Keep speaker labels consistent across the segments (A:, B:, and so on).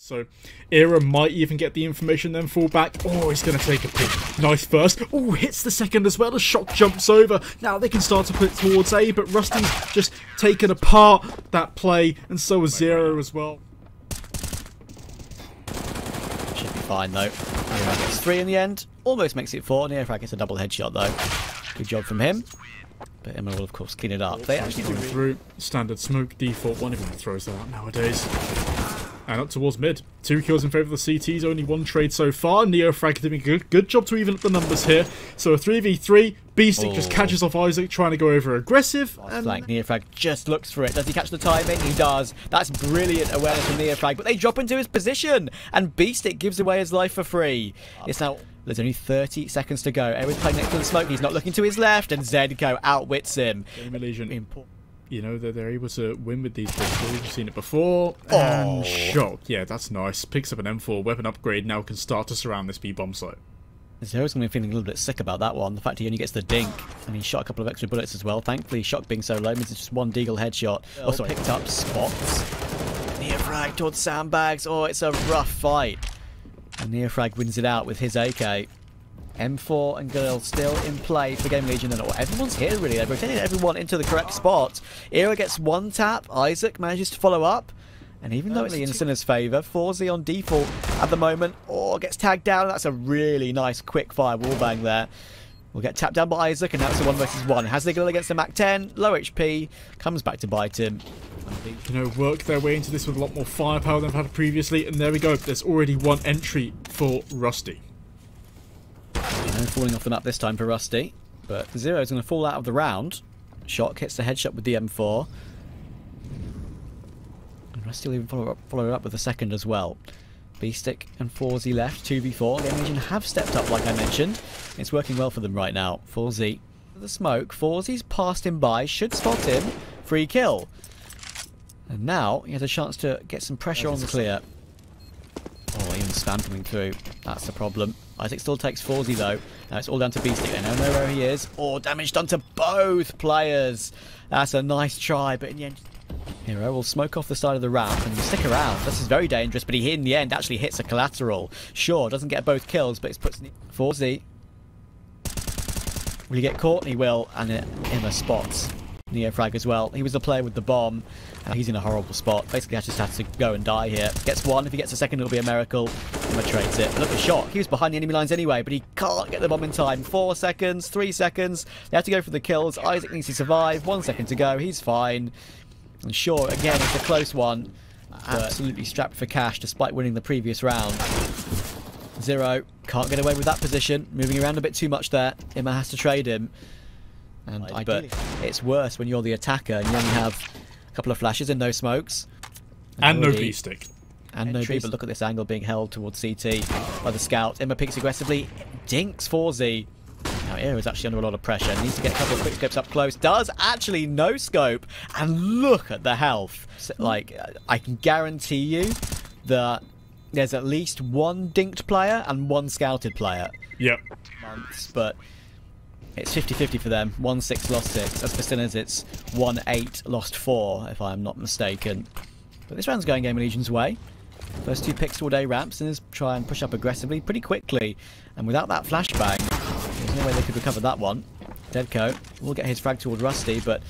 A: So Era might even get the information, then fall back. Oh, he's going to take a peek. Nice first. Oh, hits the second as well as Shock jumps over. Now they can start to put it towards A, but Rusty's just taken apart that play, and so is Zero as well.
B: Should be fine though. Era gets 3 in the end. Almost makes it 4. Nearfrag gets a double headshot though. Good job from him. But Emma will of course clean it up. They actually do
A: through standard smoke default. One of them throws that out nowadays. And up towards mid. 2 kills in favour of the CTs, only 1 trade so far. Neofrag doing a good job to even up the numbers here. So a 3v3, Beastic just catches off Isaac, trying to go over aggressive. And
B: flank. Neofrag just looks for it. Does he catch the timing? He does. That's brilliant awareness from Neofrag, but they drop into his position, and Beastic gives away his life for free. It's now... There's only 30 seconds to go. Everyone's playing next to the smoke. He's not looking to his left, and ZedCo outwits him.
A: GamerLegion, you know, they're able to win with these pistols. We've seen it before. And Shock. Yeah, that's nice. Picks up an M4 weapon upgrade. Now can start to surround this B bomb site.
B: Zero's going to be feeling a little bit sick about that one. The fact he only gets the dink. And he shot a couple of extra bullets as well. Thankfully, Shock being so low means it's just 1 deagle headshot. Also picked up spots. Neofrag towards sandbags. Oh, it's a rough fight. And Neofrag wins it out with his AK. M4 and Girl still in play for GamerLegion, and everyone's here really. They're rotating everyone into the correct spot. Era gets 1 tap. Isaac manages to follow up. And even though it's in Sinner's favour, 4Z on default at the moment. Oh, gets tagged down. That's a really nice quick fire wallbang there. We'll get tapped down by Isaac, and now it's a 1 versus 1. Has the Girl against the Mac 10. Low HP. Comes back to bite him.
A: You know, work their way into this with a lot more firepower than they've had previously. And there we go. There's already 1 entry for Rusty.
B: Falling off the map this time for Rusty, but Zero is going to fall out of the round. Shock hits the headshot with the M4, and Rusty will even follow it up with a second as well. Beastic and 4Z left, 2v4. GamerLegion have stepped up like I mentioned. It's working well for them right now. 4Z the smoke. 4Z's passed him by, should spot him. Free kill, and now he has a chance to get some pressure on the clear. Oh, even spam coming through. That's the problem. Isaac still takes 4Z though. Now it's all down to Beastic. They now know where he is. Oh, damage done to both players. That's a nice try, but in the end... Hero will smoke off the side of the ramp and stick around. This is very dangerous, but he in the end actually hits a collateral. Sure, doesn't get both kills, but it puts 4Z. Will he get caught? He will, and Emma spots Neofrag as well. He was the player with the bomb. He's in a horrible spot. Basically, I just have to go and die here. Gets 1. If he gets a second, it'll be a miracle. Emma trades it. Look at Shock. He was behind the enemy lines anyway, but he can't get the bomb in time. 4 seconds, 3 seconds. They have to go for the kills. Isaac needs to survive. 1 second to go. He's fine. And sure, again, it's a close one. Absolutely strapped for cash despite winning the previous round. Zero can't get away with that position. Moving around a bit too much there. Emma has to trade him. But it's worse when you're the attacker and you only have a couple of flashes and no smokes.
A: And no B-stick.
B: And no B, but look at this angle being held towards CT by the scout. Emma picks aggressively. Dinks 4Z. Now Era is actually under a lot of pressure. Needs to get a couple of quick scopes up close. Does actually no scope. And look at the health. So, like, I can guarantee you that there's at least 1 dinked player and 1 scouted player.
A: Yep.
B: But... it's 50-50 for them. 1-6, lost 6. As for Sinners, it's 1-8, lost 4, if I'm not mistaken. But this round's going GamerLegion's way. First 2 picks all day ramps. Sinners try and push up aggressively pretty quickly. And without that flashbang, there's no way they could recover that one. ZedCo will get his frag toward Rusty, but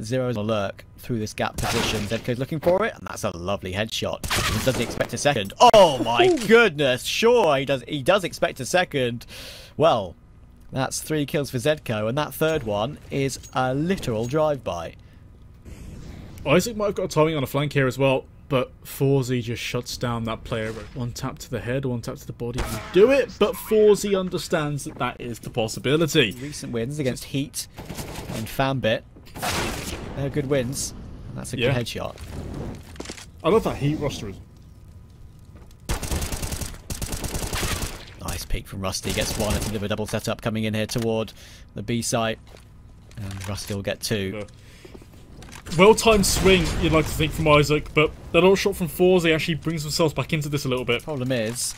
B: Zero's on a lurk through this gap position. ZedCo's looking for it, and that's a lovely headshot. Does he expect a second? Oh my goodness! Sure, he does expect a second. Well... that's 3 kills for ZedCo, and that third one is a literal drive-by.
A: Isaac might have got a timing on a flank here as well, but 4Z just shuts down that player. 1 tap to the head, 1 tap to the body. You do it, but 4Z understands that that is the possibility.
B: Recent wins against Heat and Fambit. They're good wins. And that's a good headshot.
A: I love that Heat roster.
B: Nice peek from Rusty. Gets 1. It's a bit of a double setup coming in here toward the B site. And Rusty will get 2.
A: Well-timed swing, you'd like to think, from Isaac, but that little shot from 4Z actually brings themselves back into this a little bit.
B: Problem is,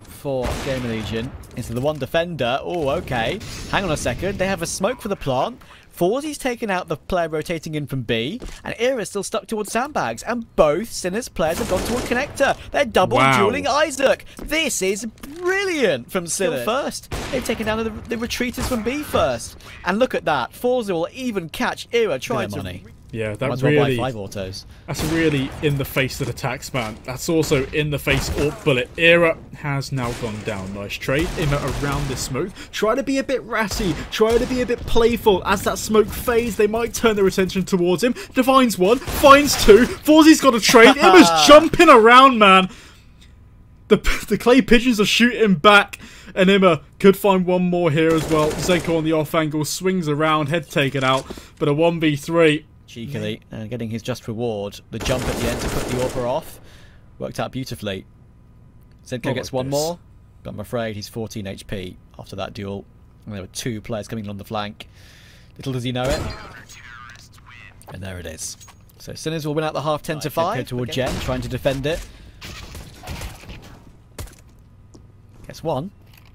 B: for GamerLegion, into the 1 defender. Oh, okay. Hang on a second. They have a smoke for the plant. Forzy's taken out the player rotating in from B, and Era's still stuck towards sandbags, and both Sinners players have gone toward connector. They're double dueling Isaac. This is brilliant from Sinners. First, they've taken down the retreaters from B first. And look at that. Forzy will even catch Era trying to...
A: Yeah, that
B: really...
A: really...
B: buy 5 autos.
A: That's really in-the-face that attacks, man. That's also in-the-face AWP bullet. Era has now gone down. Nice trade. Imma around this smoke. Try to be a bit ratty. Try to be a bit playful. As that smoke fades, they might turn their attention towards him. Divines one. Finds two. Forzy's got a trade. Imma's jumping around, man. The clay pigeons are shooting back. And Imma could find one more here as well. Zeko on the off angle. Swings around. Head taken out. But a 1v3.
B: Cheekily, getting his just reward. The jump at the end to put the AWPer off worked out beautifully. Zedko gets one more, but I'm afraid he's 14 HP after that duel. And there were 2 players coming on the flank. Little does he know it. And there it is. So Sinners will win out the half 10 to 5 toward Gen, trying to defend it. Gets one.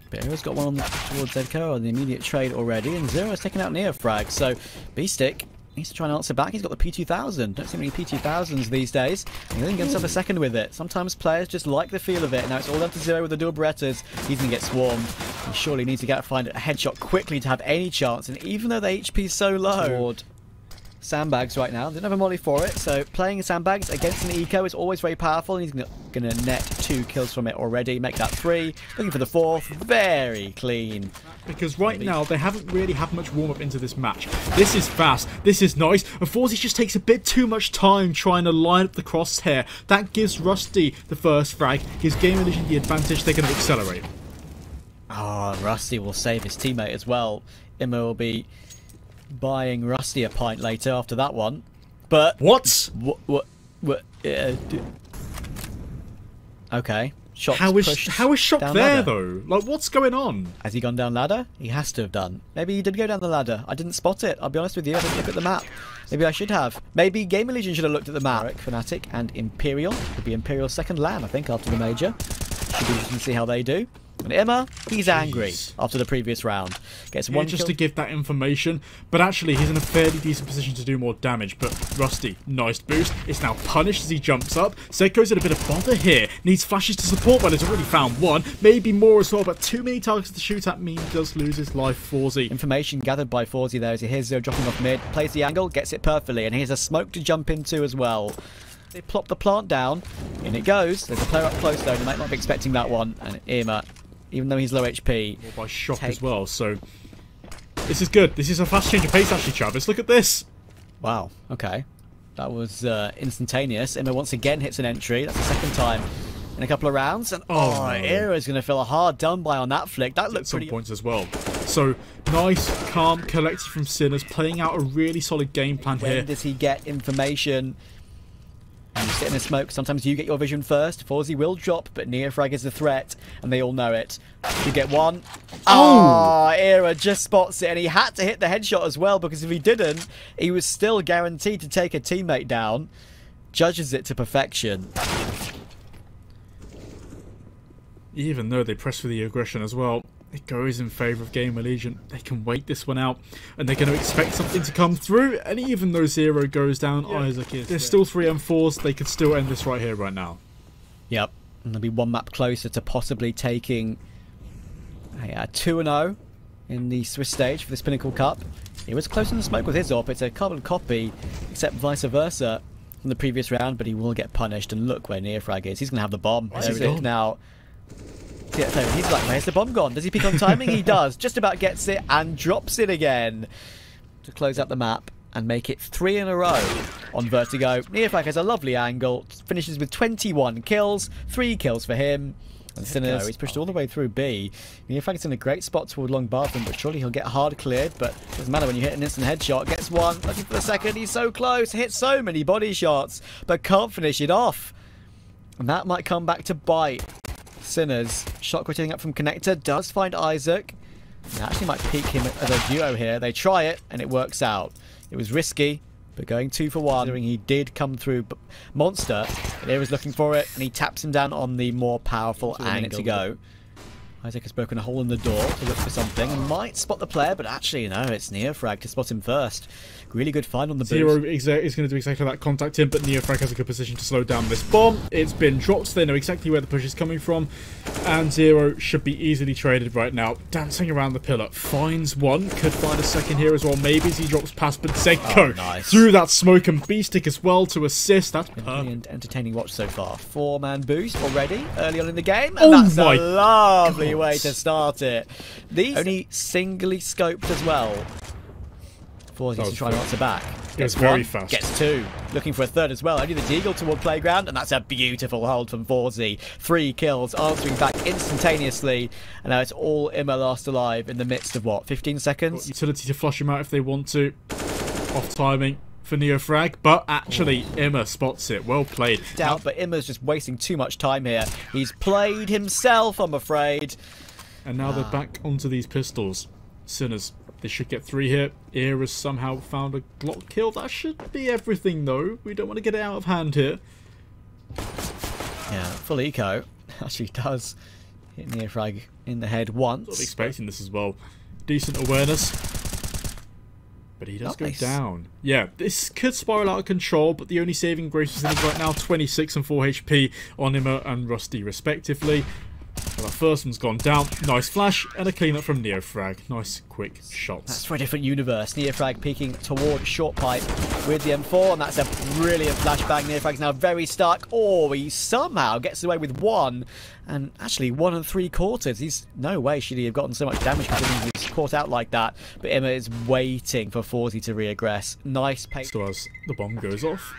B: But Era's got one towards Zedko on the immediate trade already, and Zero's taken out Neofrag. So B-Stick needs to try and answer back. He's got the P2000. Don't see many P2000s these days. And he doesn't get himself a second with it. Sometimes players just like the feel of it. Now it's all down to Zero with the dual Berettas. He's going to get swarmed. He surely needs to find a headshot quickly to have any chance. And even though the HP is so low, sandbags right now. They don't have a molly for it, so playing sandbags against an eco is always very powerful, and he's going to net 2 kills from it already, make that 3. Looking for the 4th, very clean.
A: Because right now, they haven't really had much warm-up into this match. This is fast, this is nice, and Forzy just takes a bit too much time trying to line up the crosshair. That gives Rusty the first frag, gives GamerLegion the advantage, they're going to accelerate.
B: Oh, Rusty will save his teammate as well. Imma will be buying Rusty a pint later after that one, but
A: what?
B: Okay, shots
A: how is Shock there
B: ladder.
A: though? Like, what's going on?
B: Has he gone down ladder? He has to have done. Maybe he did go down the ladder. I didn't spot it. I'll be honest with you. I didn't look at the map. Maybe I should have. Maybe GamerLegion should have looked at the map. Fnatic and Imperial. Could be Imperial's second LAN, I think, after the major. Should be interesting to see how they do. And Imma, he's angry after the previous round. Gets one
A: just
B: kill.
A: to give that information, but actually he's in a fairly decent position to do more damage. But Rusty, nice boost. It's now punished as he jumps up. Zedko's in a bit of bother here. Needs flashes to support, but has already found one. Maybe more as well, but too many targets to shoot at means he does lose his life. Forzy.
B: Information gathered by Forzy there as he hears Zero dropping off mid. Plays the angle, gets it perfectly, and here's a smoke to jump into as well. They plop the plant down. In it goes. There's a player up close though, and they might not be expecting that one. And Imma, even though he's low HP,
A: by Shock as well, so this is good. This is a fast change of pace actually, Travis. Look at this.
B: Wow, okay. That was instantaneous. Imma once again hits an entry. That's the second time in a couple of rounds. And Era's going to feel a hard done by on that flick. That looked pretty...
A: some points as well. So, nice, calm, collected from Sinners, playing out a really solid game plan here.
B: When does he get information? You sit in the smoke, sometimes you get your vision first. Forzy will drop, but Neofrag is the threat, and they all know it. You get one. Oh! Era just spots it, and he had to hit the headshot as well, because if he didn't, he was still guaranteed to take a teammate down. Judges it to perfection.
A: Even though they press for the aggression as well, it goes in favour of GamerLegion. They can wait this one out, and they're going to expect something to come through. And even though Zero goes down, Isaac is. There's still 3 M4s. They could still end this right here, right now.
B: Yep, and there'll be one map closer to possibly taking a 2-0 in the Swiss stage for this Pinnacle Cup. He was close in the smoke with his AWP. It's a carbon copy, except vice versa from the previous round, but he will get punished. And look where Neofrag is. He's going to have the bomb. There it is now. Yeah, so he's like, where's the bomb gone? Does he pick on timing? He does. Just about gets it and drops it again to close out the map and make it 3 in a row on Vertigo. Neofrag has a lovely angle, finishes with 21 kills, 3 kills for him. And Sinners, he's pushed all the way through B. Neofrag's in a great spot toward long bathroom, but surely he'll get hard cleared. But it doesn't matter when you hit an instant headshot. Gets one, looking for the second. He's so close, hits so many body shots, but can't finish it off. And that might come back to bite Sinners. Shock rotating up from connector, does find Isaac. And actually might peek him as a duo here. They try it, and it works out. It was risky, but going 2 for 1. He did come through Monster. But Era's looking for it, and he taps him down on the more powerful angle to go. Isaac has broken a hole in the door to look for something and might spot the player, but actually, no, it's Neofrag to spot him first. Really good find on the boost.
A: Zero is going to do exactly that, contact him, but Neofrag has a good position to slow down this bomb. It's been dropped, they know exactly where the push is coming from, and Zero should be easily traded right now. Dancing around the pillar, finds one, could find a second here as well, maybe as he drops past, but Zedko through that smoke, and B-Stick as well to assist. That's
B: been really an entertaining watch so far. 4-man boost already, early on in the game, and that's a lovely way to start it. These only singly scoped as well. Forzy's trying to answer back.
A: It's very fast.
B: Gets 2. Looking for a third as well. Only the Deagle toward playground, and that's a beautiful hold from Forzy. 3 kills, answering back instantaneously. And now it's all Imma last alive in the midst of what, 15 seconds?
A: Utility to flush him out if they want to. Off timing for Neofrag, but actually Imma spots it. Well played.
B: Doubt, but Imma's just wasting too much time here. He's played himself, I'm afraid.
A: And now they're back onto these pistols. Sinners. They should get 3 here. Ear has somehow found a Glock kill. That should be everything, though. We don't want to get it out of hand here.
B: Yeah, full eco. Actually does hit Neofrag in the head once.
A: Sort of expecting this as well. Decent awareness. But he does go down. Yeah, this could spiral out of control, but the only saving grace is right now 26 and 4 HP on Imma and Rusty, respectively. Well, that first one's gone down. Nice flash and a cleanup from Neofrag. Nice quick shots.
B: That's for a different universe. Neofrag peeking toward short pipe with the M4, and that's a brilliant flashbang. Neofrag's now very stuck. Oh, he somehow gets away with 1, and actually 1 3/4. He's no way should he have gotten so much damage considering he's caught out like that. But Imma is waiting for Forzy to reaggress. Nice pace.
A: So as the bomb goes off,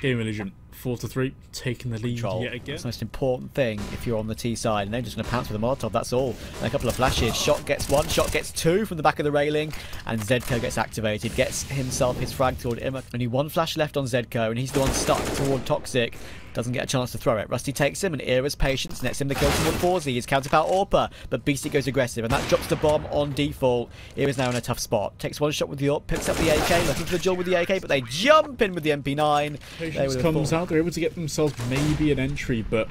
A: GamerLegion 4-3, taking the lead yet again.
B: That's the most important thing if you're on the T side, and they're just going to pounce with a Molotov, that's all. And a couple of flashes. Shot gets 1, shot gets 2 from the back of the railing, and Zedko gets activated, gets himself his frag toward Imma. Only 1 flash left on Zedko, and he's the one stuck toward Toxic. Doesn't get a chance to throw it. Rusty takes him, and Era's patience nets him the kill toward Forzy. His counterpart Orpa, but Beastie goes aggressive, and that drops the bomb on default. Era's now in a tough spot. Takes 1 shot with the AWP, picks up the AK, looking for the duel with the AK, but they jump in with the MP9.
A: Patience comes out, they're able to get themselves maybe an entry, but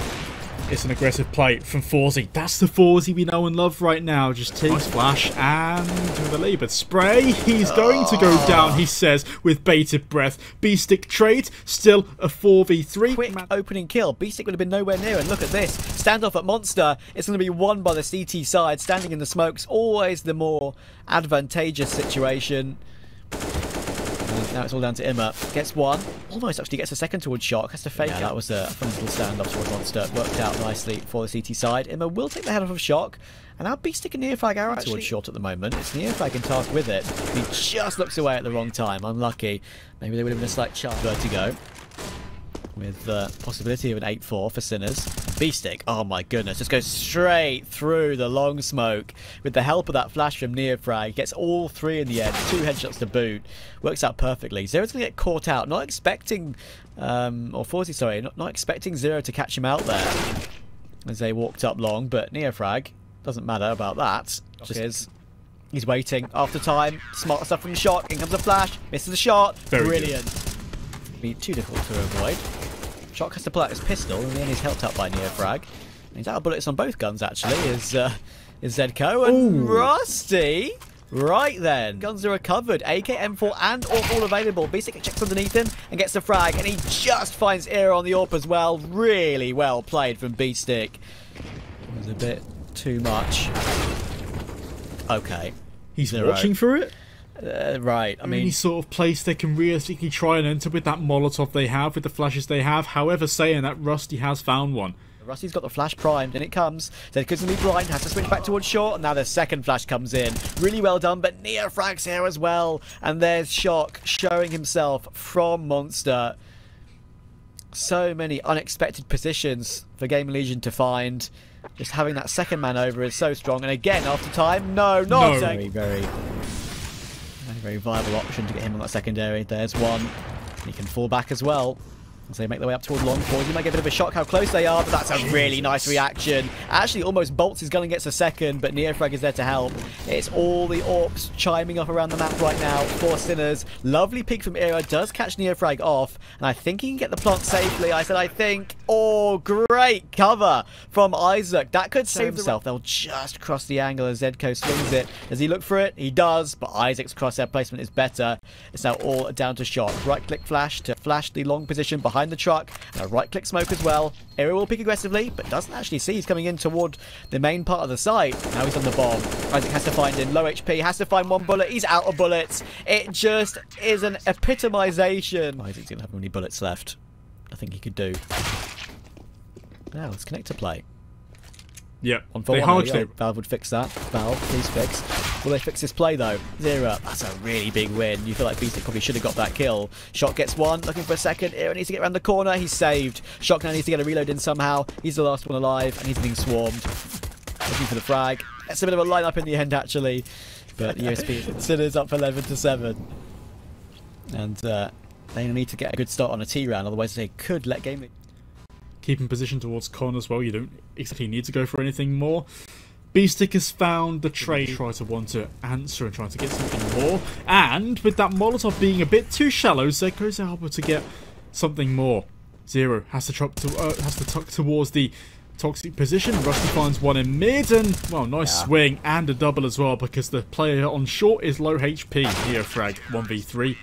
A: it's an aggressive play from Forzy. That's the Forzy we know and love right now. Just takes flash and with a laboured spray. He's going to go down, he says, with bated breath. B-Stick trade, still a 4v3.
B: Quick opening kill. B-Stick would have been nowhere near, and look at this. Standoff at Monster. It's going to be won by the CT side. Standing in the smokes, always the more advantageous situation. Now it's all down to Imma. Gets 1. Almost actually gets a second towards Shock. Has to fake it. That was a fun little standoff towards Monster. Worked out nicely for the CT side. Imma will take the head off of Shock. And now B-Stick and Neofrag are actually towards Short at the moment. It's Neofrag in task with it. He just looks away at the wrong time. Unlucky. Maybe there would have been a slight chance. Vertigo. With the possibility of an 8-4 for Sinners. B-Stick, oh my goodness, just goes straight through the long smoke. With the help of that flash from Neofrag, gets all 3 in the end, 2 headshots to boot. Works out perfectly. Zero's going to get caught out, not expecting, or Forzy, sorry, not expecting Zero to catch him out there. As they walked up long, but Neofrag, doesn't matter about that. Just he's waiting, after time, smart stuff from Shock, in comes a flash, misses the shot, brilliant. Be too difficult to avoid. Shock has to pull out his pistol, and then he's helped out by Neofrag. And he's out of bullets on both guns, actually, is Zedko. And Rusty, right then. Guns are recovered. AK, M4, and AWP all available. B-Stick checks underneath him and gets the frag, and he just finds Era on the AWP as well. Really well played from B-Stick. It was a bit too much. Okay.
A: He's watching for it?
B: Right, I mean,
A: any sort of place they can realistically try and enter with that Molotov they have, with the flashes they have. However, saying that, Rusty has found one.
B: Rusty's got the flash primed, and it comes. Zedko's going to be blind, has to switch back towards Short, and now the second flash comes in. Really well done, but Neofrag's here as well. And there's Shock showing himself from Monster. So many unexpected positions for GamerLegion to find. Just having that second man over is so strong. And again, after time, no. Very viable option to get him on that secondary. There's one. He can fall back as well. As they make their way up toward long forward, you might get a bit of a shock how close they are, but that's a really nice reaction. Actually, almost bolts his gun and gets a second, but Neofrag is there to help. It's all the orcs chiming up around the map right now for Sinners. Lovely peek from Era, does catch Neofrag off, and I think he can get the plant safely. I said I think. Oh, great cover from Isaac. That could save himself. They'll just cross the angle as Zedko swings it. Does he look for it? He does, but Isaac's crosshair placement is better. It's now all down to Shock. Right-click flash to flash the long position behind the truck, and a right-click smoke as well. Era will peek aggressively, but doesn't actually see he's coming in toward the main part of the site. Now he's on the bomb. Isaac has to find him. Low HP, has to find one bullet. He's out of bullets. It just is an epitomization. Isaac's going to have many bullets left. I think he could do. Now let's connect to play.
A: Yeah,
B: they hardly. Valve would fix that. Valve, please fix. Will they fix this play though? 0. That's a really big win. You feel like Beastic probably should have got that kill. Shock gets one, looking for a second. Era needs to get around the corner. He's saved. Shock now needs to get a reload in somehow. He's the last one alive, and he's being swarmed. Looking for the frag. It's a bit of a line-up in the end actually, but USP Sinners up 11-7, and they need to get a good start on a T round, otherwise they could let GamerLegion.
A: Keep in position towards con as well. You don't exactly need to go for anything more. Beastic has found the trade. Try to want to answer and try to get something more. And with that Molotov being a bit too shallow, Zedko's able to get something more. 0 has to tuck towards the toxic position. Rusty finds one in mid, and well, nice swing and a double as well because the player on short is low HP. Neofrag 1v3.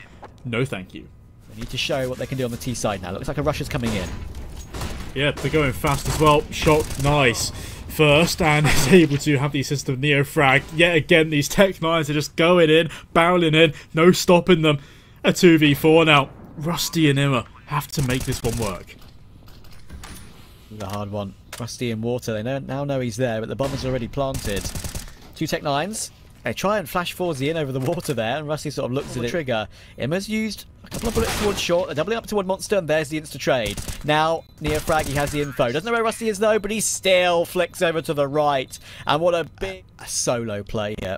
A: No, thank you.
B: They need to show what they can do on the T side now. Looks like a rush is coming in.
A: Yeah, they're going fast as well. Shock, nice. First, and is able to have the assist of Neofrag. Yet again, these Tech 9s are just going in, barreling in, no stopping them. A 2v4 now. Rusty and Imma have to make this one work.
B: The hard one. Rusty in water. They now know he's there, but the bomb is already planted. 2 Tech 9s. They try and flash Forzy in over the water there, and Rusty sort of looks at the trigger. Imma's used a couple of bullets towards short. They're doubling up toward Monster, and there's the insta-trade. Now, Neofrag, he has the info. Doesn't know where Rusty is, though, but he still flicks over to the right. And what a big solo play here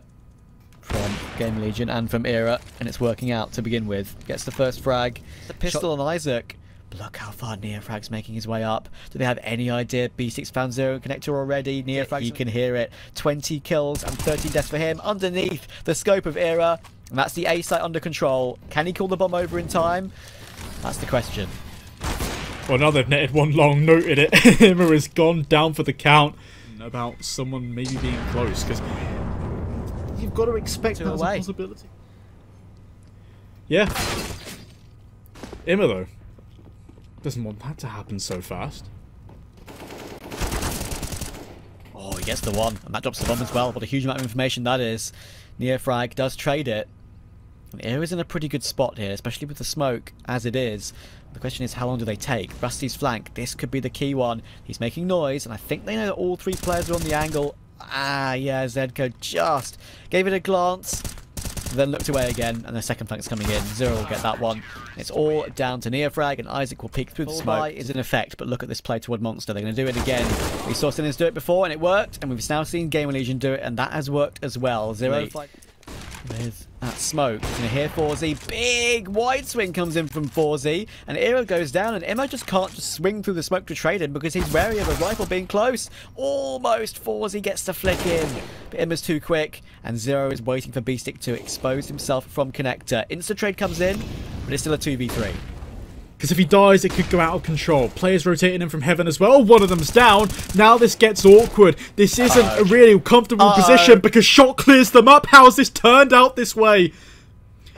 B: from GamerLegion and from Era, and it's working out to begin with. Gets the first frag. The pistol on Isaac. Look how far Neofrag's making his way up. Do they have any idea Beastic's found 0 connector already? Neofrag, you can hear it. 20 kills and 13 deaths for him underneath the scope of Era. And that's the A site under control. Can he call the bomb over in time? That's the question.
A: Well, now they've netted one long, noted it. Imma has gone down for the count. About someone maybe being close, because you've got to expect that as a possibility. Yeah. Imma, though, doesn't want that to happen so fast.
B: Oh, he gets the one, and that drops the bomb as well. What a huge amount of information that is. Neofrag does trade it. And Era's in a pretty good spot here, especially with the smoke as it is. The question is, how long do they take? Rusty's flank, this could be the key one. He's making noise, and I think they know that all 3 players are on the angle. Ah, yeah, Zedko just gave it a glance, then looked away again, and the second flank's coming in. 0 will get that one. It's all down to Neofrag, and Isaac will peek through the smoke. Is in effect, but look at this play toward Monster. They're going to do it again. We saw Sinners do it before, and it worked, and we've now seen GamerLegion do it, and that has worked as well. 0 with that smoke. You're going to hear Forzy. Big wide swing comes in from Forzy, and Era goes down, and Imma just can't just swing through the smoke to trade him because he's wary of a rifle being close. Almost Forzy gets to flick in, but Imma's too quick, and 0 is waiting for Beastic to expose himself from connector. Insta trade comes in, but it's still a 2v3.
A: Because if he dies, it could go out of control. Players rotating in from heaven as well. One of them's down. Now this gets awkward. This isn't a really comfortable position because Shock clears them up. How's this turned out this way?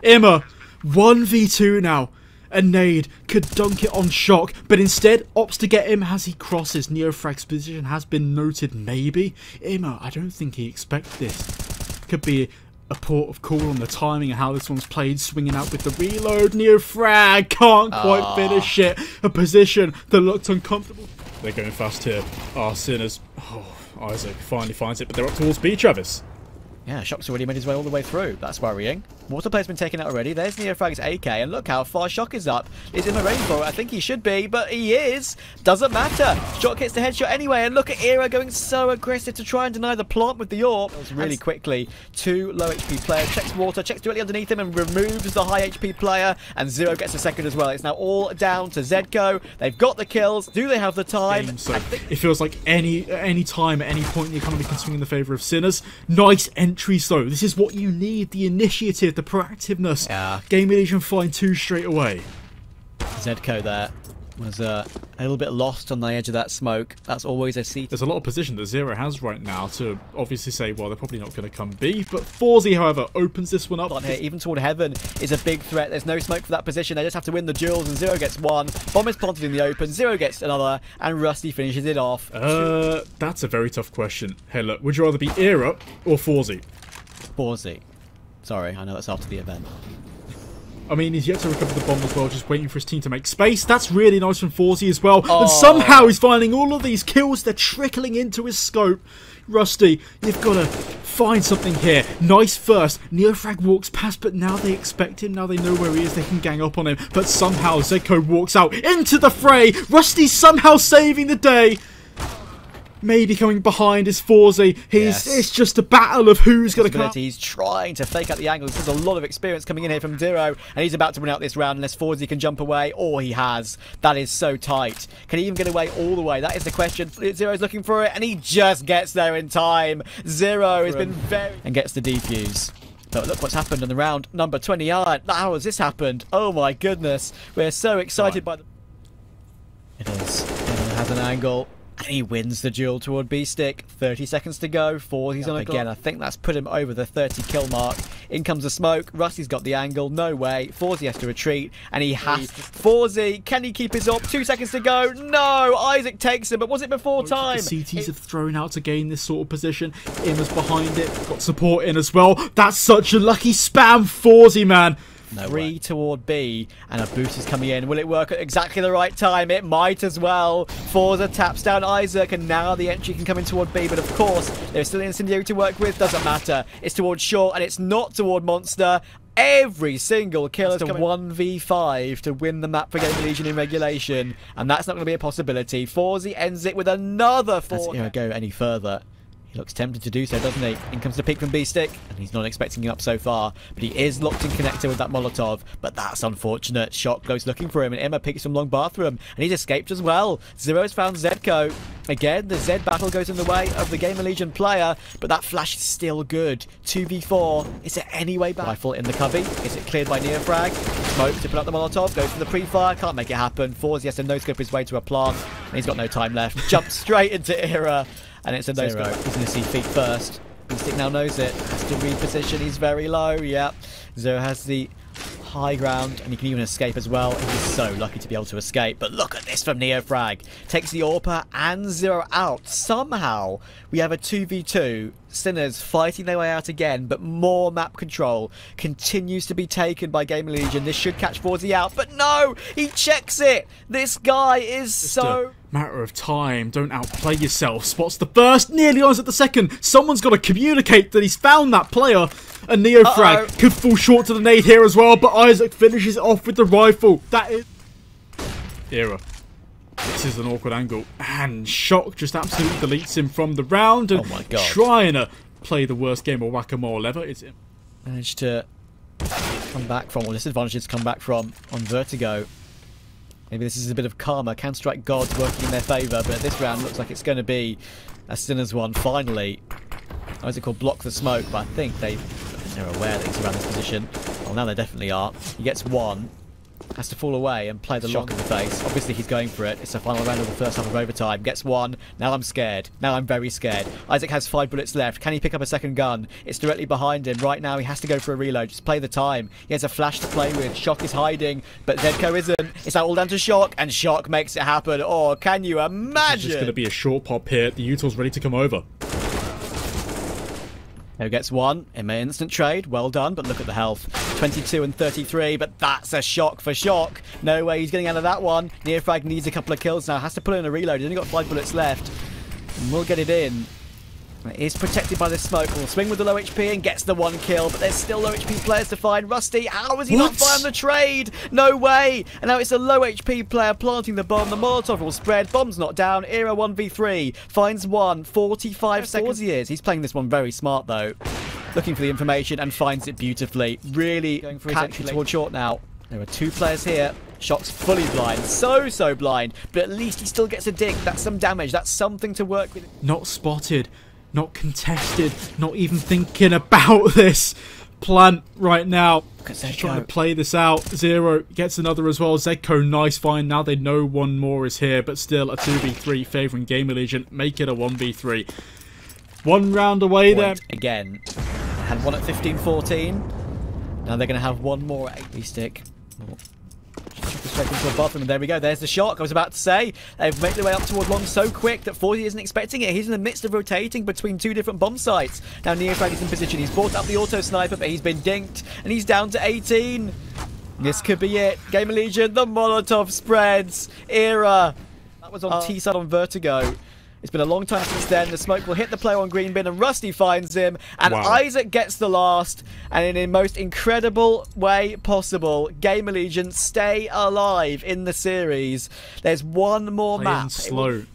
A: Imma, 1v2 now. A nade could dunk it on Shock, but instead opts to get him as he crosses. Neofrag's position has been noted, maybe. Imma, I don't think he expects this. Could be a port of call on the timing and how this one's played, swinging out with the reload. Neofrag can't quite finish it. A position that looked uncomfortable. They're going fast here. Sinners. Oh, Isaac finally finds it, but they're up towards B, Travis.
B: Yeah, Shock's already made his way all the way through. That's worrying. Water player's been taken out already. There's NeoFrag's AK, and look how far Shock is up. Is in the ready for it? I think he should be, but he is. Doesn't matter. Shock hits the headshot anyway, and look at Era going so aggressive to try and deny the plant with the AWP. Really quickly. 2 low HP players. Checks Water, checks directly underneath him, and removes the high HP player, and Zero gets a second as well. It's now all down to Zedco. They've got the kills. Do they have the time?
A: So it feels like any time, at any point, the economy can swing in the favour of Sinners. Nice entries, though. This is what you need. The initiative, the proactiveness.
B: Yeah.
A: GamerLegion find 2 straight away.
B: Zedco there was a little bit lost on the edge of that smoke. That's always a seat.
A: There's a lot of position that Zero has right now to obviously say, well, they're probably not going to come B. But Forzy, however, opens this one up.
B: On here, even toward Heaven, is a big threat. There's no smoke for that position. They just have to win the duels, and Zero gets one. Bomb is planted in the open. Zero gets another, and Rusty finishes it off.
A: That's a very tough question. Hey, look, would you rather be Era or Forzy?
B: Forzy. Sorry, I know that's after the event.
A: I mean, he's yet to recover the bomb as well, just waiting for his team to make space. That's really nice from Forzy as well. And somehow he's finding all of these kills. They're trickling into his scope. Rusty, you've got to find something here. Nice first. NeoFrag walks past, but now they expect him. Now they know where he is. They can gang up on him. But somehow Zedco walks out into the fray. Rusty's somehow saving the day. Maybe coming behind is Forzy. It's just a battle of who's going to come.
B: He's trying to fake out the angles. There's a lot of experience coming in here from Zero, and he's about to win out this round unless Forzy can jump away, or he has. That is so tight. Can he even get away all the way? That is the question. Zero's looking for it, and he just gets there in time. Zero has been very... and gets the defuse. But look what's happened in the round number 29. How has this happened? Oh my goodness. We're so excited by the... It is. It has an angle. And he wins the duel toward B-Stick. 30 seconds to go. Forzy's on again. I think that's put him over the 30 kill mark. In comes the smoke. Rusty's got the angle. No way. Forzy has to retreat. And he has... Forzy, can he keep his up? 2 seconds to go. No! Isaac takes him, but was it before time?
A: The CTs have thrown out to gain this sort of position. Imma's behind it. Got support in as well. That's such a lucky spam, Forzy, man.
B: No 3 toward B, and a boost is coming in. Will it work at exactly the right time? It might as well. Forza taps down Isaac, and now the entry can come in toward B, but of course, there's still an incendiary to work with. Doesn't matter. It's toward Short, and it's not toward Monster. Every single kill is a 1v5 to win the map for GamerLegion in regulation, and that's not going to be a possibility. Forzy ends it with another 4. Does go any further? He looks tempted to do so, doesn't he? In comes the peek from B-Stick, and he's not expecting him up so far. But he is locked in connector with that Molotov. But that's unfortunate. Shock goes looking for him, and Emma peeks from long bathroom. And he's escaped as well. Zero's found Zedco. Again, the Z battle goes in the way of the GamerLegion player, but that flash is still good. 2v4. Is it any way back? Rifle in the cubby. Is it cleared by NeoFrag? Smoke to put up the Molotov. Goes for the pre-fire. Can't make it happen. Forzy has to no-scope his way to a plant, and he's got no time left. Jumps straight into Era. And it's a no-scope. He's going to see feet first. B-Stick now knows it. Has to reposition. He's very low. Yep. Zero has the high ground, and he can even escape as well. He's so lucky to be able to escape. But look at this from NeoFrag. Takes the AWPer and Zero out. Somehow, we have a 2v2. Sinners fighting their way out again, but more map control continues to be taken by GamerLegion. This should catch Forzy out, but no! He checks it! This guy is so...
A: matter of time. Don't outplay yourself. Spots the first, nearly on at the second. Someone's got to communicate that he's found that player. And NeoFrag could fall short to the nade here as well, but Isaac finishes it off with the rifle. That is... Era. This is an awkward angle, and Shock just absolutely deletes him from the round, and trying to play the worst game of whack-a-mole ever. It's
B: managed to come back from, or disadvantages come back from on Vertigo. Maybe this is a bit of karma. Counter-Strike gods working in their favour, but this round looks like it's going to be a Sinners one finally. How is it called? Block the smoke, but I think they're aware that he's around this position. Well, now they definitely are. He gets one. Has to fall away and play the Shock in the face. Obviously, he's going for it. It's the final round of the first half of overtime. Gets one. Now I'm scared. Now I'm very scared. Isaac has 5 bullets left. Can he pick up a second gun? It's directly behind him. Right now, he has to go for a reload. Just play the time. He has a flash to play with. Shock is hiding, but Zedco isn't. It's all down to Shock, and Shock makes it happen. Oh, can you imagine?
A: It's just going to be a short pop here. The Util's ready to come over.
B: Who gets one? Instant trade. Well done, but look at the health. 22 and 33, but that's a shock for Shock. No way he's getting out of that one. NeoFrag needs a couple of kills now. Has to put in a reload. He's only got 5 bullets left. And we'll get it in. It is protected by the smoke. Will swing with the low HP and gets the 1 kill, but there's still low HP players to find. Rusty, how is he not find the trade? No way! And now it's a low HP player planting the bomb. The Molotov will spread. Bomb's not down. Era 1v3. Finds 1. 45 seconds he is. He's playing this one very smart, though. Looking for the information and finds it beautifully. Really going for his entry toward short now. There are 2 players here. Shock's fully blind. So blind. But at least he still gets a dink. That's some damage. That's something to work with.
A: Not spotted. Not contested, not even thinking about this plant right now. Just trying to play this out. Zero gets another as well. Zedco, nice find. Now they know one more is here, but still a 2v3 favouring GamerLegion. Make it a 1v3. 1 round away there.
B: Again, had one at 15-14. Now they're going to have 1 more at 8 stick. Straight into a bathroom, and there we go. There's the shock. I was about to say they've made their way up toward long so quick that 40 isn't expecting it. He's in the midst of rotating between 2 different bomb sites. Now Neofrag is in position. He's brought up the auto sniper, but he's been dinked, and he's down to 18. This could be it. GamerLegion, the Molotov spreads. Era. That was on T-side on Vertigo. It's been a long time since then. The smoke will hit the player on green bin, and Rusty finds him. And Isaac gets the last. And in the most incredible way possible, GamerLegion stay alive in the series. There's 1 more map.
A: Slow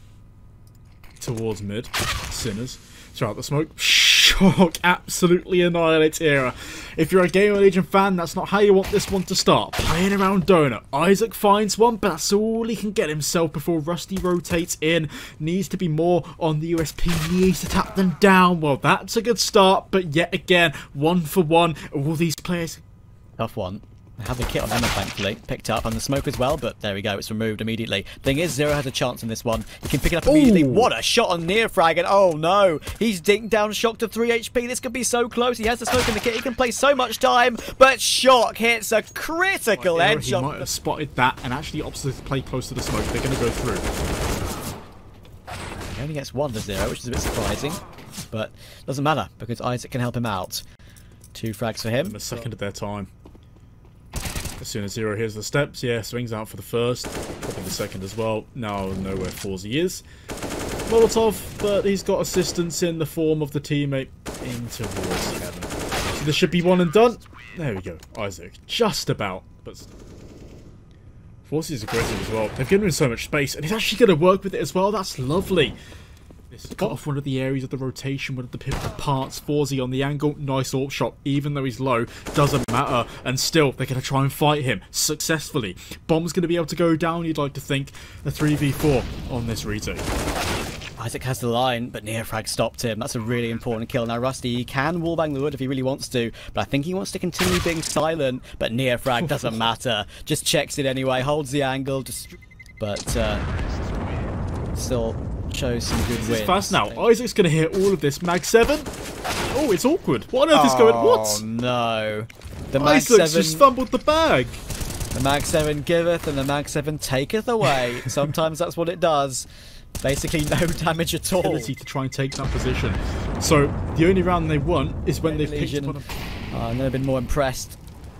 A: towards mid. Sinners. Throughout the smoke. Shock absolutely annihilates Era. If you're a GamerLegion fan, that's not how you want this one to start. Playing around Donut. Isaac finds one, but that's all he can get himself before Rusty rotates in. Needs to be more on the USP. Needs to tap them down. Well, that's a good start, but yet again, 1 for 1. All these players.
B: Tough one. I have the kit on Emma, thankfully. Picked up, and the smoke as well, but there we go. It's removed immediately. Thing is, Zero has a chance in this one. He can pick it up immediately. Ooh. What a shot on Neofrag, and oh no! He's dinked down Shock to 3 HP. This could be so close. He has the smoke in the kit. He can play so much time, but Shock hits a critical headshot.
A: He might have spotted that and actually opted to play close to the smoke. They're going to go through.
B: He only gets 1 to 0, which is a bit surprising, but doesn't matter because Isaac can help him out. 2 frags for him.
A: A second of their time. As soon as Zero hears the steps, yeah, swings out for the first, probably the second as well. Now know where Forzy is. Molotov, but he's got assistance in the form of the teammate in towards Kevin. So this should be 1 and done. There we go, Isaac. Just about, but Forzy is aggressive as well. They've given him so much space, and he's actually going to work with it as well. That's lovely. Cut off one of the areas of the rotation, one of the pivotal parts. Forzy on the angle, nice AWP shot, even though he's low, doesn't matter. And still, they're going to try and fight him successfully. Bomb's going to be able to go down, you'd like to think. A 3v4 on this retake.
B: Isaac has the line, but Neofrag stopped him. That's a really important kill. Now, Rusty, he can wallbang the wood if he really wants to, but I think he wants to continue being silent. But Neofrag doesn't matter. Just checks it anyway, holds the angle, but still shows some good wins.
A: It's fast now. Isaac's going to hit all of this. Mag 7? Oh, it's awkward. What on earth is going on? What?
B: Oh, no. The Mag
A: Isaac's
B: 7
A: just fumbled the bag.
B: The Mag 7 giveth and the Mag 7 taketh away. Sometimes that's what it does. Basically no damage at all.
A: Ability to try and take that position. So the only round they won is when they've picked one of...
B: I've never been more impressed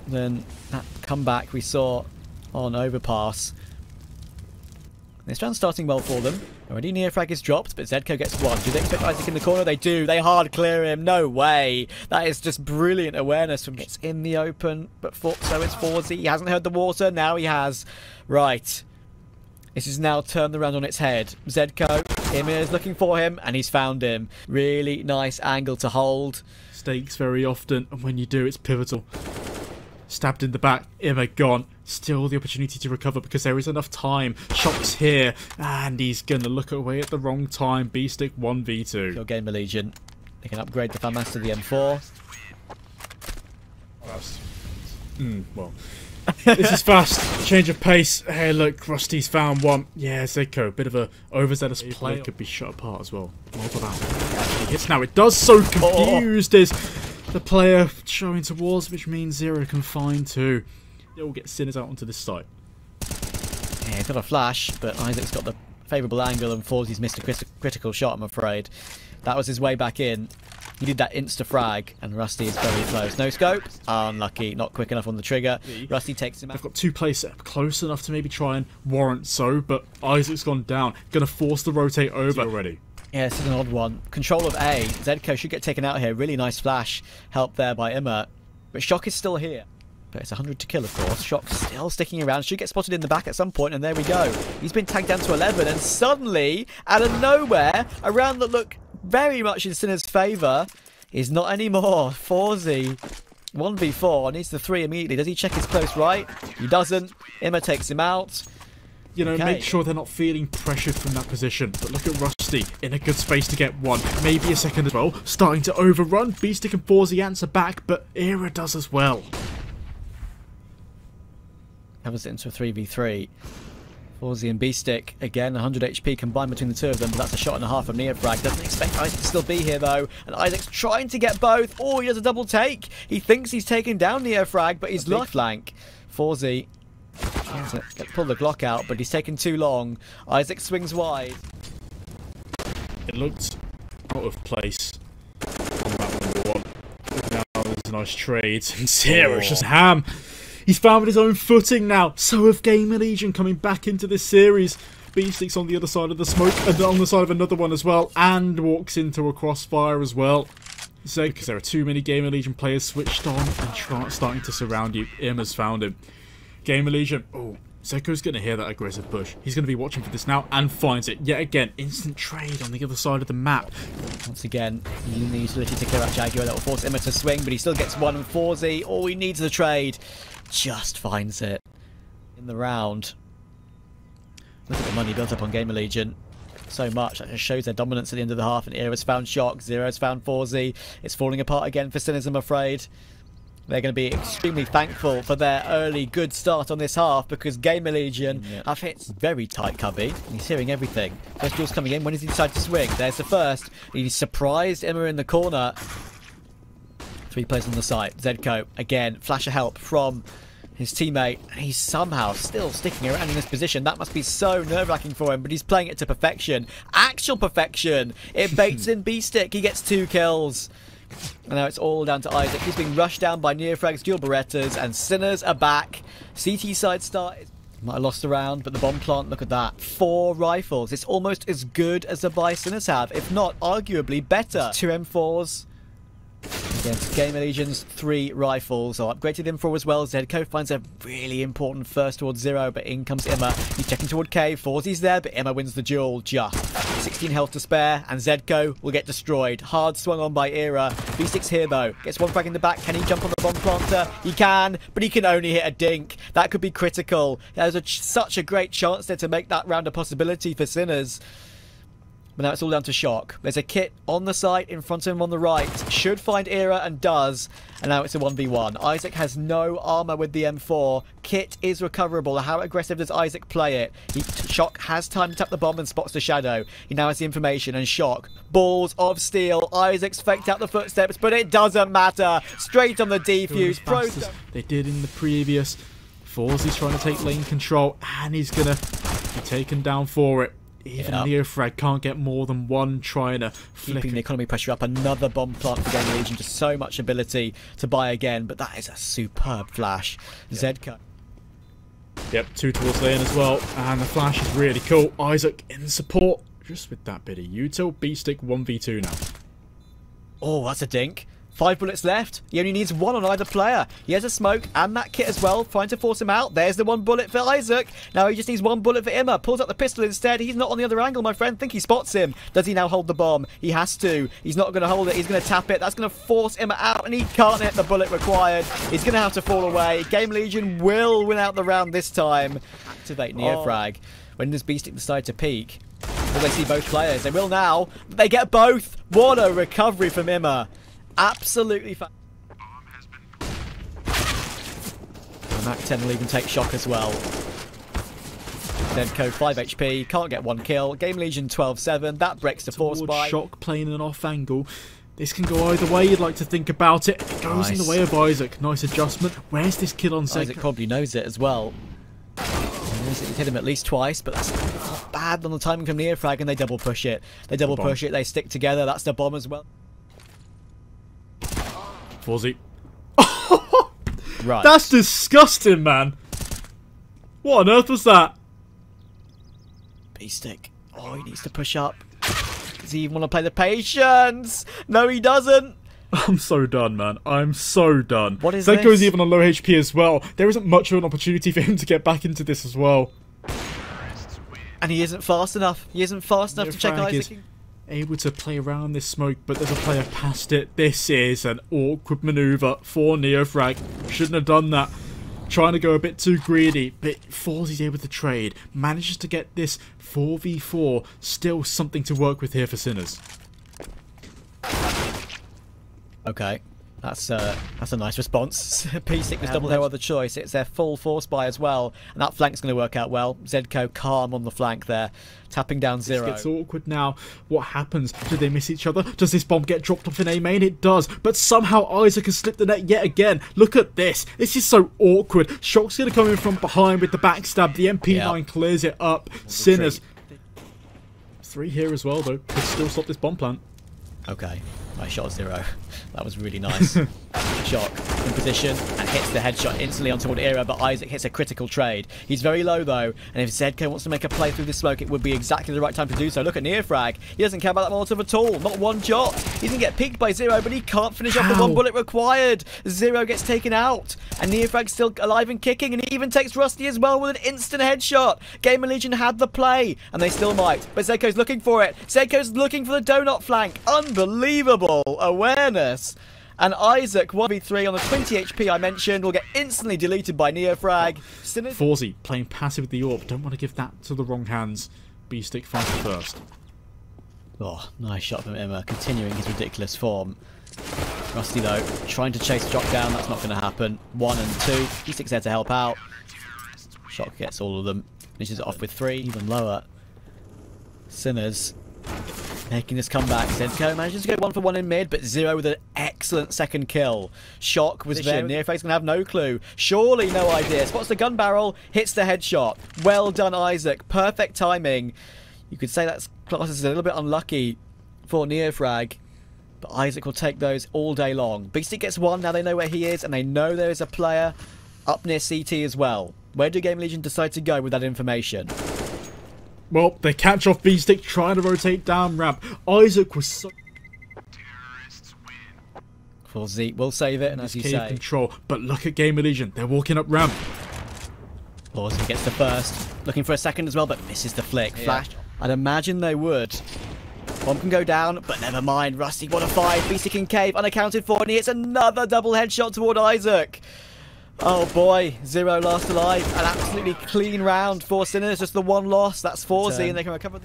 B: than that comeback we saw on Overpass. This round's starting well for them. Already Neofrag is dropped, but Zedco gets 1. Do they expect Isaac in the corner? They do. They hard clear him. No way. That is just brilliant awareness from it's in the open, but so it's Forzy. He hasn't heard the water. Now he has. Right. This is now turned around on its head. Zedco, Emir is looking for him, and he's found him. Really nice angle to hold.
A: Stakes very often, and when you do, it's pivotal. Stabbed in the back, Emma gone. Still the opportunity to recover because there is enough time. Shock's here, and he's going to look away at the wrong time. B-stick 1v2.
B: Your GamerLegion. They can upgrade the FAMAS to the M4.
A: Fast. Well, this is fast. Change of pace. Hey, look, Rusty's found one. Yeah, Zedco, bit of a overzealous play. Could be shut apart as well. Multiple actually hits now. It does so confused is the player showing towards, which means Zero can find 2. They'll get Sinners out onto this site.
B: Yeah, he's got a flash, but Isaac's got the favourable angle and Forzy's missed a critical shot, I'm afraid. That was his way back in. He did that insta-frag, and Rusty is very close. No scope. Unlucky. Not quick enough on the trigger. Rusty takes him out.
A: They've got 2 plays set up close enough to maybe try and warrant so, but Isaac's gone down. Going to force the rotate over. Already.
B: Yeah, this is an odd one. Control of A. Zedco should get taken out here. Really nice flash help there by Imma. But Shock is still here. But it's 100 to kill, of course. Shock still sticking around. Should get spotted in the back at some point, and there we go. He's been tagged down to 11, and suddenly, out of nowhere, a round that looked very much in Sinner's favour is not anymore. Forzy, 1v4, needs the 3 immediately. Does he check his close right? He doesn't. Imma takes him out.
A: You know,
B: Okay.
A: make sure they're not feeling pressured from that position. But look at Rusty in a good space to get one. Maybe a second as well. Starting to overrun. Beastick and Forzy answer back, but Era does as well.
B: Covers it into a 3v3. Forzy and Beastick, again, 100 HP combined between the two of them, but that's a shot and a half from Neofrag. Doesn't expect Isaac to still be here, though. And Isaac's trying to get both. Oh, he does a double take. He thinks he's taken down Neofrag, but he's left flank. Forzy trying to pull the Glock out, but he's taken too long. Isaac swings wide.
A: It looked out of place on that one. Now there's a nice trade. And Sierra's just ham. He's found his own footing now. So have GamerLegion coming back into this series. Beastick's on the other side of the smoke and on the side of another one as well. And walks into a crossfire as well. So, because there are too many GamerLegion players switched on and starting to surround you. Imma's found him. GamerLegion. Oh, Zeko's going to hear that aggressive push. He's going to be watching for this now and finds it. Yet again, instant trade on the other side of the map.
B: Once again, he needs the utility to clear out Jaguar. That will force Imma to swing, but he still gets one with Forzy. Oh, he needs the trade. Just finds it in the round. Look at the money built up on GamerLegion. So much. That just shows their dominance at the end of the half. And Era's found Shock. Zero's found Forzy. It's falling apart again for Sinners, I'm afraid. They're going to be extremely thankful for their early good start on this half because GamerLegion have hit very tight cubby. He's hearing everything. First duel's coming in. When does he decide to swing? There's the first. He's surprised Imma in the corner. 3 players on the site. Zedco, again, flash of help from his teammate. He's somehow still sticking around in this position. That must be so nerve-wracking for him, but he's playing it to perfection. Actual perfection. It baits in Beastick. He gets 2 kills. And now it's all down to Isaac. He's being rushed down by Neofrag's dual Berettas, and Sinners are back. CT side start. Might have lost a round, but the bomb plant, look at that. 4 rifles. It's almost as good as the buy Sinners have, if not arguably better. 2 M4s. Against GamerLegion's 3 rifles. So upgraded M4 as well. Zedco finds a really important first towards 0, but in comes Imma. He's checking toward K. Forzy's there, but Imma wins the duel. Just 16 health to spare, and Zedco will get destroyed. Hard swung on by Era. Beastick's here though. Gets 1 frag in the back. Can he jump on the bomb planter? He can, but he can only hit a dink. That could be critical. There's such a great chance there to make that round a possibility for Sinners. But now it's all down to Shock. There's a kit on the site in front of him on the right. Should find Era and does. And now it's a 1v1. Isaac has no armor with the M4. Kit is recoverable. How aggressive does Isaac play it? Shock has time to tap the bomb and spots the shadow. He now has the information, and Shock, balls of steel. Isaac's faked out the footsteps, but it doesn't matter. Straight on the defuse.
A: They did in the previous. Forzy's trying to take lane control, and he's going to be taken down for it. Even Neofrag can't get more than one trying to flick.
B: Keeping the economy pressure up. Another bomb plant for GamerLegion. Just so much ability to buy again. But that is a superb flash. Zedco.
A: Yep, 2 towards lane as well. And the flash is really cool. Isaac in support. Just with that bit of util. Beastick 1v2 now.
B: Oh, that's a dink. 5 bullets left. He only needs 1 on either player. He has a smoke and that kit as well, trying to force him out. There's the 1 bullet for Isaac. Now he just needs 1 bullet for Imma. Pulls out the pistol instead. He's not on the other angle, my friend. Think he spots him. Does he now hold the bomb? He has to. He's not going to hold it. He's going to tap it. That's going to force Imma out, and he can't hit the bullet required. He's going to have to fall away. GamerLegion will win out the round this time. Activate Neofrag. When does Beastick decide to peek? Will they see both players? They will now. They get both. What a recovery from Imma. Absolutely fun. Mac 10 will even take Shock as well. Zedco 5 HP, can't get 1 kill. GamerLegion 12-7, that breaks the force by.
A: Shock playing an off angle. This can go either way, you'd like to think about it. It goes in the way of Isaac. Nice adjustment. Where's this kill on Zedco?
B: Isaac probably knows it as well. He's hit him at least twice, but that's not bad on the timing from Neofrag, and they double push it. They double push it, they stick together. That's the bomb as well.
A: Forzy.
B: Right.
A: That's disgusting, man. What on earth was that?
B: Beastick. Oh, he needs to push up. Does he even want to play the patience? No, he doesn't.
A: I'm so done, man. I'm so done.
B: What is
A: Zenko's
B: this?
A: even on low HP as well. There isn't much of an opportunity for him to get back into this as well.
B: And he isn't fast enough. He isn't fast enough to check Isaac.
A: Able to play around this smoke, but there's a player past it. This is an awkward maneuver for Neofrag. Shouldn't have done that. Trying to go a bit too greedy, but Forzy's able to trade. Manages to get this 4v4. Still something to work with here for Sinners.
B: Okay. That's a nice response. P6 has double no other choice. It's their full force buy as well, and that flank's going to work out well. Zedco calm on the flank there, tapping down Zero.
A: It gets awkward now. What happens? Do they miss each other? Does this bomb get dropped off in A main? It does, but somehow Isaac has slipped the net yet again. Look at this. This is so awkward. Shock's going to come in from behind with the backstab. The MP9 clears it up. Sinners. 3 here as well, though. Could still stop this bomb plant.
B: Okay. Nice shot, Zero. That was really nice. Shock in position and hits the headshot instantly onto an Era, but Isaac hits a critical trade. He's very low though, and if Zedco wants to make a play through the smoke, it would be exactly the right time to do so. Look at Neofrag. He doesn't care about that Molotov at all. Not one shot. He's going to get peeked by Zero, but he can't finish off the 1 bullet required. Zero gets taken out, and Neofrag's still alive and kicking, and he even takes Rusty as well with an instant headshot. GamerLegion had the play, and they still might, but Zedco's looking for it. Zedco's looking for the donut flank. Unbelievable awareness. And Isaac, 1v3 on the 20 HP I mentioned, will get instantly deleted by Neofrag.
A: Forzy playing passive with the AWP. Don't want to give that to the wrong hands. B-Stick fighting first.
B: Oh, nice shot from Imma, continuing his ridiculous form. Rusty, though, trying to chase Shock down. That's not going to happen. 1 and 2. B-Stick's there to help out. Shock gets all of them. Finishes it off with 3. Even lower. Sinners making this comeback. Zedco manages to get 1 for 1 in mid, but Zero with an excellent second kill. Shock was there. Neofrag's going to have no clue. Surely no idea. Spots the gun barrel, hits the headshot. Well done, Isaac. Perfect timing. You could say that's classed as a little bit unlucky for Neofrag, but Isaac will take those all day long. B-Stick gets 1. Now they know where he is, and they know there is a player up near CT as well. Where do GamerLegion decide to go with that information?
A: Well, they catch off B-Stick trying to rotate down ramp. Isaac was so...
B: Forzy will save it, and as you say...
A: control, but look at GamerLegion. They're walking up ramp.
B: Forzy gets the first. Looking for a second as well, but misses the flick. Flash. I'd imagine they would. Bomb can go down, but never mind. Rusty, what a fight. B-Stick in cave, unaccounted for, and he hits another double headshot toward Isaac. Oh boy, Zero last alive. An absolutely clean round for Sinners. Just the 1 loss. That's Forzy, and they can recover.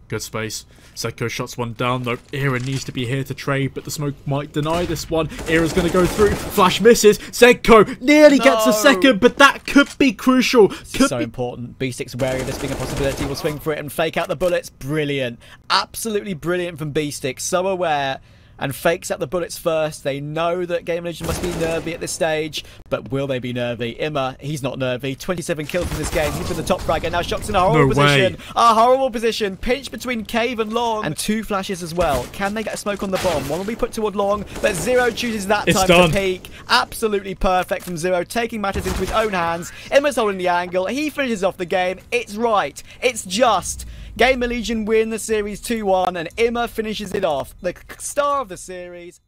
A: Good space. Zedco shots 1 down though. Era needs to be here to trade, but the smoke might deny this one. Era's going to go through. Flash misses. Zedco nearly gets a second, but that could be crucial.
B: So important. B-Stick's wary of this being a possibility. Will swing for it and fake out the bullets. Brilliant. Absolutely brilliant from B-Stick. So aware. And fakes out the bullets first. They know that GamerLegion must be nervy at this stage, but will they be nervy? Imma, he's not nervy. 27 kills in this game. He's been the top fragger. Now Shock's in a horrible position. A horrible position. Pinched between cave and long. And 2 flashes as well. Can they get a smoke on the bomb? One will be put toward long, but Zero chooses that time to peek. Absolutely perfect from Zero, taking matters into his own hands. Imma's holding the angle. He finishes off the game. It's right. It's just. GamerLegion win the series 2-1, and Imma finishes it off. The star of the series.